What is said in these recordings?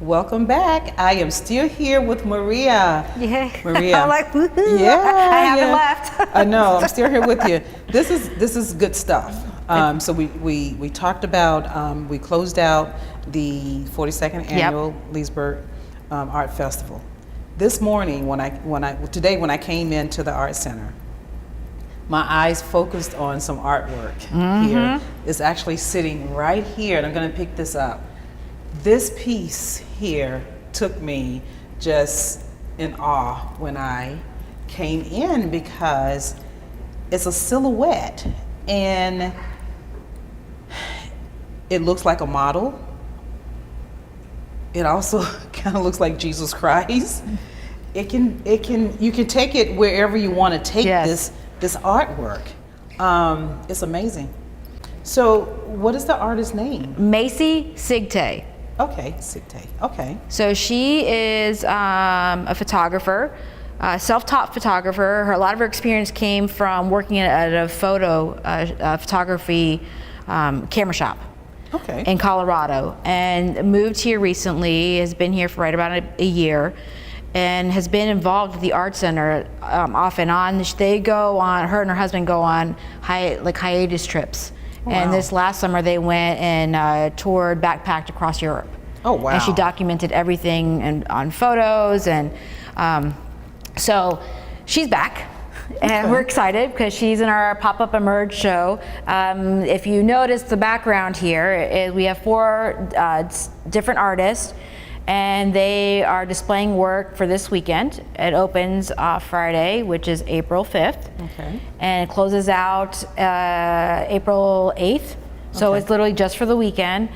welcome back. I am still here with Maria. Yeah. Maria. I'm like, woo-hoo. Yeah, I haven't yeah. left. I know. I'm still here with you. This is good stuff. So we talked about we closed out the 42nd annual Leesburg Art Festival. This morning when I came into the art center, my eyes focused on some artwork here. It's actually sitting right here, and I'm going to pick this up. This piece here took me just in awe when I came in because it's a silhouette and it looks like a model. It also kind of looks like Jesus Christ. You can take it wherever you want to take this artwork. It's amazing. So what is the artist's name? Macy Sigtay. Okay, Sigtay. Okay. So she is a photographer, self-taught photographer. A lot of her experience came from working at a photography camera shop. Okay. In Colorado, and moved here recently, has been here for right about a year, and has been involved with the art center off and on. They go on, her and her husband go on hiatus trips. Oh, and wow. this last summer they went and toured, backpacked across Europe. Oh, wow. And she documented everything and on photos, and so she's back. And we're excited because she's in our Pop-Up Emerge show. If you notice the background here, we have 4 different artists, and they are displaying work for this weekend. It opens Friday, which is April 5th. Okay. And it closes out April 8th. So it's literally just for the weekend.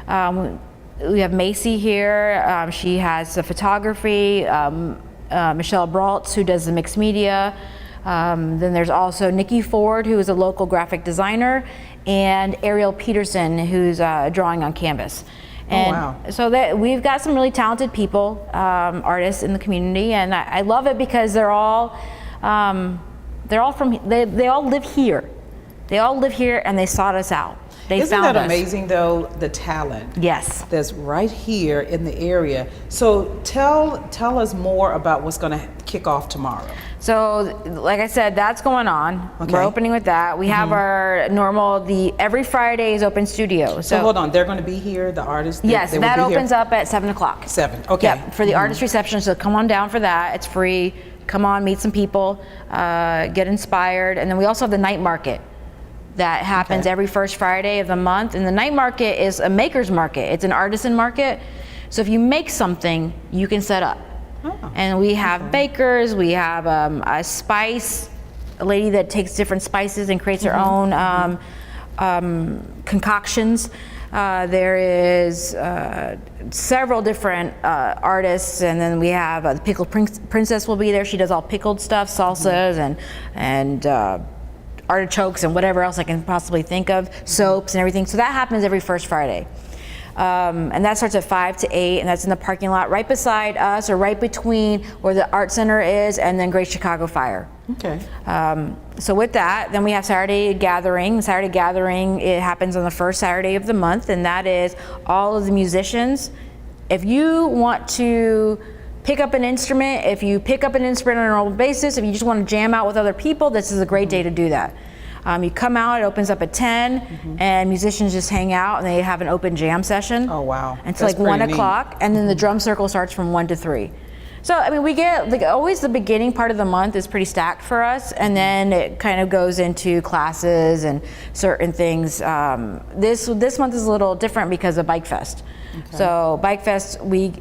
We have Macy here. She has the photography. Michelle Braultz, who does the mixed media. Then there's also Nikki Ford, who is a local graphic designer, and Ariel Peterson, who's drawing on canvas. And wow. So that we've got some really talented people, artists in the community, and I love it because they're all from, they all live here. They all live here, and they sought us out. Isn't that amazing, though, the talent? Yes. That's right here in the area. So tell us more about what's going to kick off tomorrow. So, like I said, that's going on. Okay. We're opening with that. We have our normal, every Friday is open studio. So hold on, they're going to be here, the artists? Yes, that opens up at 7 o'clock. 7, okay. Yep, for the artist reception, so come on down for that. It's free. Come on, meet some people, get inspired. And then we also have the night market that happens every first Friday of the month. And the night market is a maker's market. It's an artisan market. So if you make something, you can set up. Oh, and we have bakers, we have a lady that takes different spices and creates her own concoctions. There is several different artists, and then we have the Pickled Princess will be there. She does all pickled stuff, salsas and artichokes and whatever else I can possibly think of, soaps and everything. So that happens every first Friday. And that starts at 5 to 8, and that's in the parking lot right beside us, or right between where the art center is and then Great Chicago Fire. Okay. So with that, then we have Saturday Gathering. Saturday Gathering, it happens on the first Saturday of the month, and that is all of the musicians. If you want to pick up an instrument, on a normal basis, if you just want to jam out with other people, this is a great day to do that. You come out, it opens up at 10, and musicians just hang out, and they have an open jam session. Oh, wow. Until like 1 o'clock, and then the drum circle starts from 1 to 3. So, I mean, we get, always the beginning part of the month is pretty stacked for us, and then it kind of goes into classes and certain things. This month is a little different because of Bike Fest. Okay. So Bike Fest, we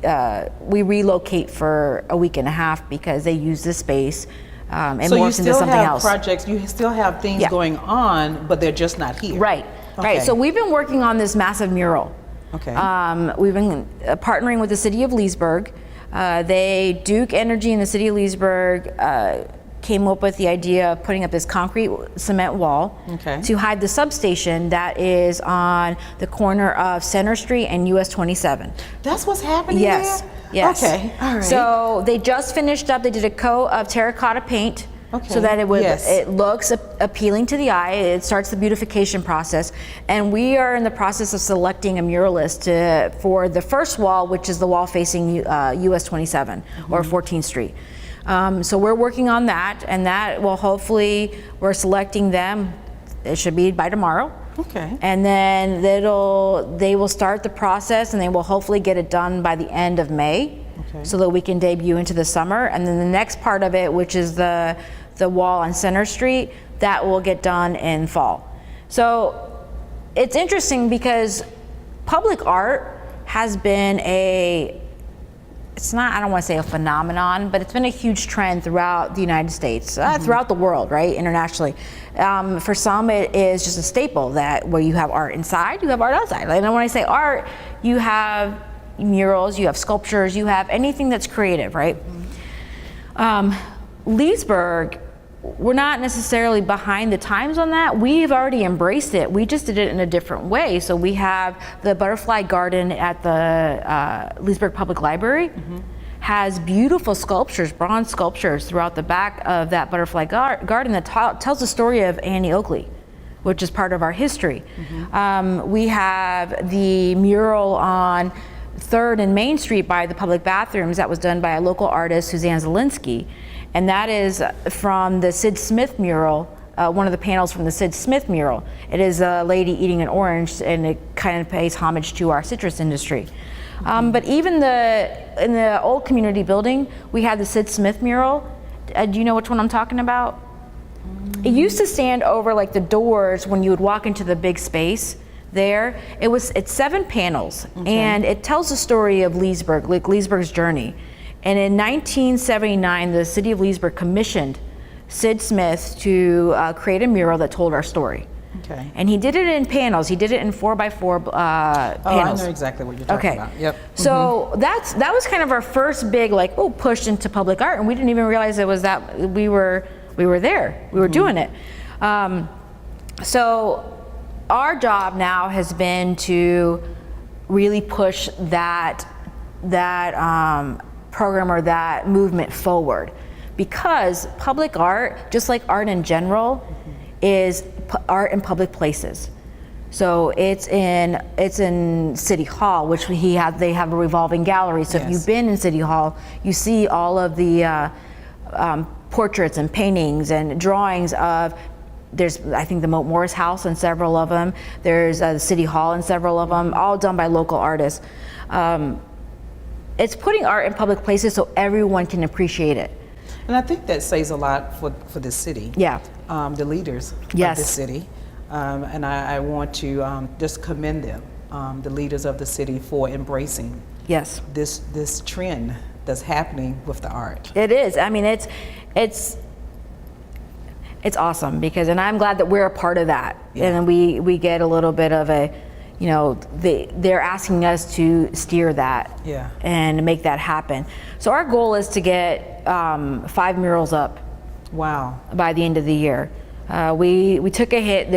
relocate for a week and a half because they use the space. And so morphs into something else. Projects, you still have things going on, but they're just not here. Right, right. So we've been working on this massive mural. Okay. We've been partnering with the city of Leesburg. Duke Energy in the city of Leesburg came up with the idea of putting up this concrete cement wall to hide the substation that is on the corner of Center Street and US 27. That's what's happening there? Yes. Okay, all right. So they just finished up, they did a coat of terracotta paint Okay. so that Yes. it looks appealing to the eye. It starts the beautification process, and we are in the process of selecting a muralist for the first wall, which is the wall facing US 27 or 14th Street. So we're working on that, and that will hopefully, we're selecting them. It should be by tomorrow. Okay. And then they will start the process, and they will hopefully get it done by the end of May, Okay. so that we can debut into the summer. And then the next part of it, which is the wall on Center Street, that will get done in fall. So it's interesting because public art has been it's not, I don't want to say a phenomenon, but it's been a huge trend throughout the United States, throughout the world, right, internationally. For some, it is just a staple that where you have art inside, you have art outside. And when I say art, you have murals, you have sculptures, you have anything that's creative, right? Leesburg, we're not necessarily behind the times on that. We've already embraced it. We just did it in a different way. So we have the butterfly garden at the Leesburg Public Library. Has beautiful sculptures, bronze sculptures throughout the back of that butterfly garden that tells the story of Annie Oakley, which is part of our history. We have the mural on 3rd and Main Street by the public bathrooms that was done by a local artist, Suzanne Zielinski. And that is from the Sid Smith mural, one of the panels from the Sid Smith mural. It is a lady eating an orange, and it kind of pays homage to our citrus industry. But even in the old community building, we had the Sid Smith mural. Do you know which one I'm talking about? It used to stand over like the doors when you would walk into the big space there. It's 7 panels, and it tells the story of Leesburg, like Leesburg's journey. And in 1979, the city of Leesburg commissioned Sid Smith to create a mural that told our story. Okay. And he did it in panels. He did it in 4x4 panels. I know exactly what you're talking about. Yep. So that was kind of our first big push into public art, and we didn't even realize it was that we were there. We were doing it. So our job now has been to really push that program or that movement forward, because public art, just like art in general, is art in public places. So it's in City Hall, which they have a revolving gallery. So if you've been in City Hall, you see all of the portraits and paintings and drawings of. There's, I think, the Moat Morris House and several of them. There's the City Hall and several of them, all done by local artists. It's putting art in public places so everyone can appreciate it. And I think that says a lot for the city. Yeah. The leaders of the city. And I want to just commend them, the leaders of the city, for embracing this trend that's happening with the art. It is. I mean, it's awesome because, and I'm glad that we're a part of that. Yeah. And we get a little bit of a, they're asking us to steer that and make that happen. So our goal is to get 5 murals up. Wow. By the end of the year. We took a hit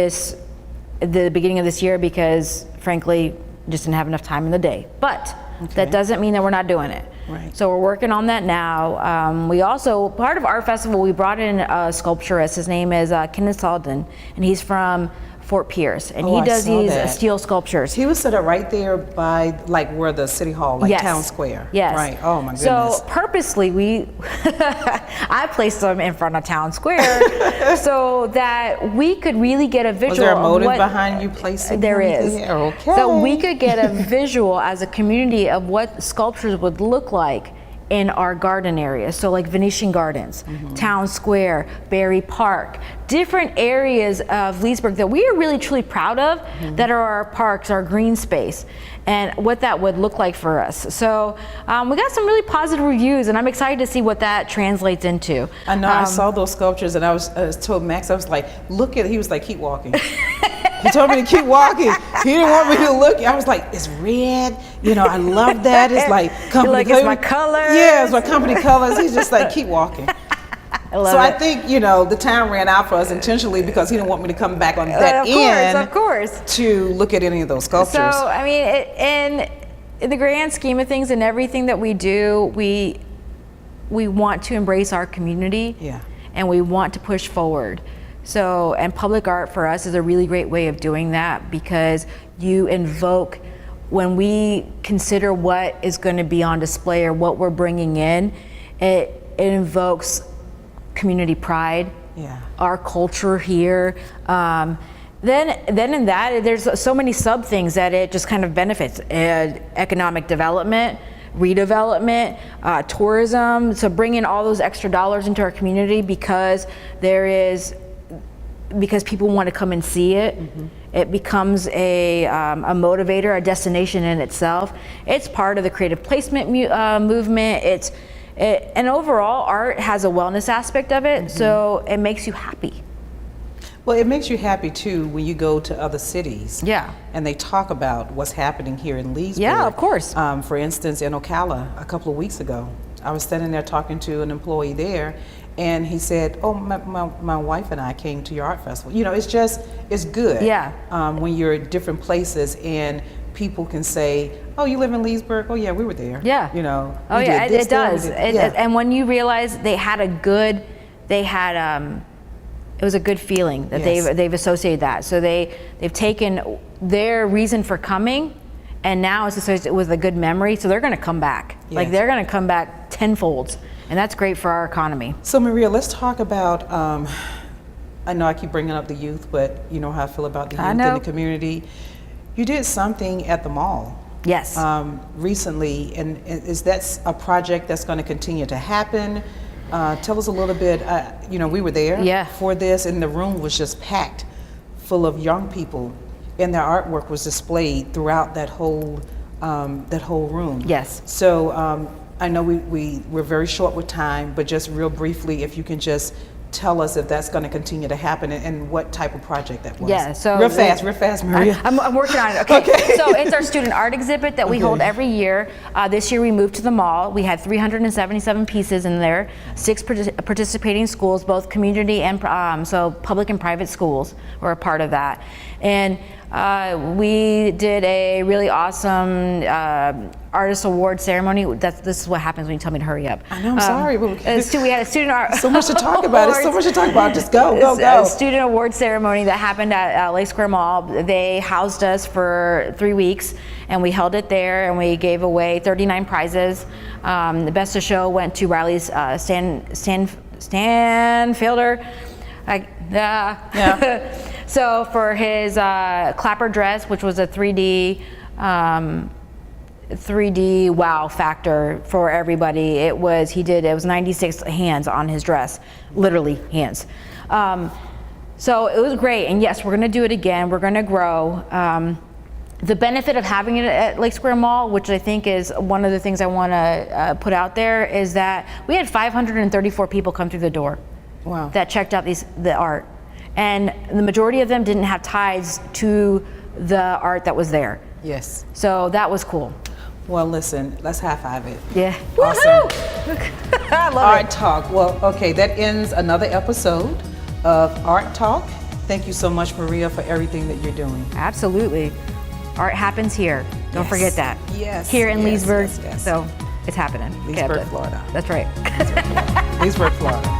at the beginning of this year because, frankly, just didn't have enough time in the day. But that doesn't mean that we're not doing it. Right. So we're working on that now. We also, part of Art Festival, we brought in a sculpturist. His name is Kenneth Salden, and he's from Fort Pierce, and he does these steel sculptures. He was set up right there by where the city hall, Town Square. Yes. Right. Oh my goodness. So purposely I placed them in front of Town Square so that we could really get a visual. Was there a motive behind you placing them is. There? Okay. So we could get a visual as a community of what sculptures would look like in our garden areas. So like Venetian Gardens, Town Square, Berry Park, different areas of Leesburg that we are really truly proud of, that are our parks, our green space, and what that would look like for us. So we got some really positive reviews, and I'm excited to see what that translates into. I know, I saw those sculptures, and I was told Max, I was like, look at, he was like, keep walking. He told me to keep walking. He didn't want me to look. I was like, it's red. I love that. It's like company like, it's my colors. Yeah, it's my company colors. He's just like, keep walking. I think, the time ran out for us intentionally because he didn't want me to come back on that end. Of course. To look at any of those sculptures. So, I mean, in the grand scheme of things and everything that we do, we want to embrace our community. Yeah. and we want to push forward. So, and public art for us is a really great way of doing that, because you invoke, when we consider what is going to be on display or what we're bringing in, it invokes community pride, our culture here. Then in that, there's so many sub things that it just kind of benefits. Economic development, redevelopment, tourism. So bringing all those extra dollars into our community because people want to come and see it. It becomes a motivator, a destination in itself. It's part of the creative placement movement. And overall, art has a wellness aspect of it, so it makes you happy. Well, it makes you happy too when you go to other cities. Yeah. And they talk about what's happening here in Leesburg. Yeah, of course. For instance, in Ocala a couple of weeks ago, I was standing there talking to an employee there, and he said, "Oh, my wife and I came to your art festival." You know, it's good. Yeah. When you're at different places and people can say, "Oh, you live in Leesburg? Oh, yeah, we were there." Yeah. You know. Oh, we yeah, did this it there, we does. did- yeah. And when you realize it was a good feeling that Yes. they've associated that. So they've taken their reason for coming, and now it's associated with a good memory. So they're going to come back. Like Yes. they're going to come back tenfold, and that's great for our economy. So Maria, let's talk about, I know I keep bringing up the youth, but you know how I feel about the youth in know. the community. You did something at the mall Yes. recently, and is that a project that's going to continue to happen? Tell us a little bit, you know, we were there for this, and the room was just packed full of young people, and their artwork was displayed throughout that whole room. Yes. So I know we're very short with time, but just real briefly, if you can just tell us if that's going to continue to happen and what type of project that was. Yeah, so real fast, Maria. I'm working on it. Okay. So it's our student art exhibit that we hold every year. This year we moved to the mall. We had 377 pieces in there, 6 participating schools, both community and so public and private schools were a part of that. And we did a really awesome artist award ceremony. This is what happens when you tell me to hurry up. I know, I'm sorry. But we had a student art. So much to talk about. It's so much to talk about. Just go. A student award ceremony that happened at Lake Square Mall. They housed us for 3 weeks, and we held it there, and we gave away 39 prizes. The best of show went to Riley's Stanfielder. So for his clapper dress, which was a 3D wow factor for everybody. It was 96 hands on his dress, literally hands. So it was great, and yes, we're gonna do it again. We're gonna grow. The benefit of having it at Lake Square Mall, which I think is one of the things I wanna put out there, is that we had 534 people come through the door. Wow. That checked out the art. And the majority of them didn't have ties to the art that was there. Yes. So that was cool. Well, listen, let's high five it. Yeah. Awesome. I love Art it. Talk. Well, okay, that ends another episode of Art Talk. Thank you so much, Maria, for everything that you're doing. Absolutely. Art happens here. Don't forget that. Yes. Here in yes, Leesburg. yes, yes. So it's happening. Leesburg, Florida. That's right. Leesburg, Florida.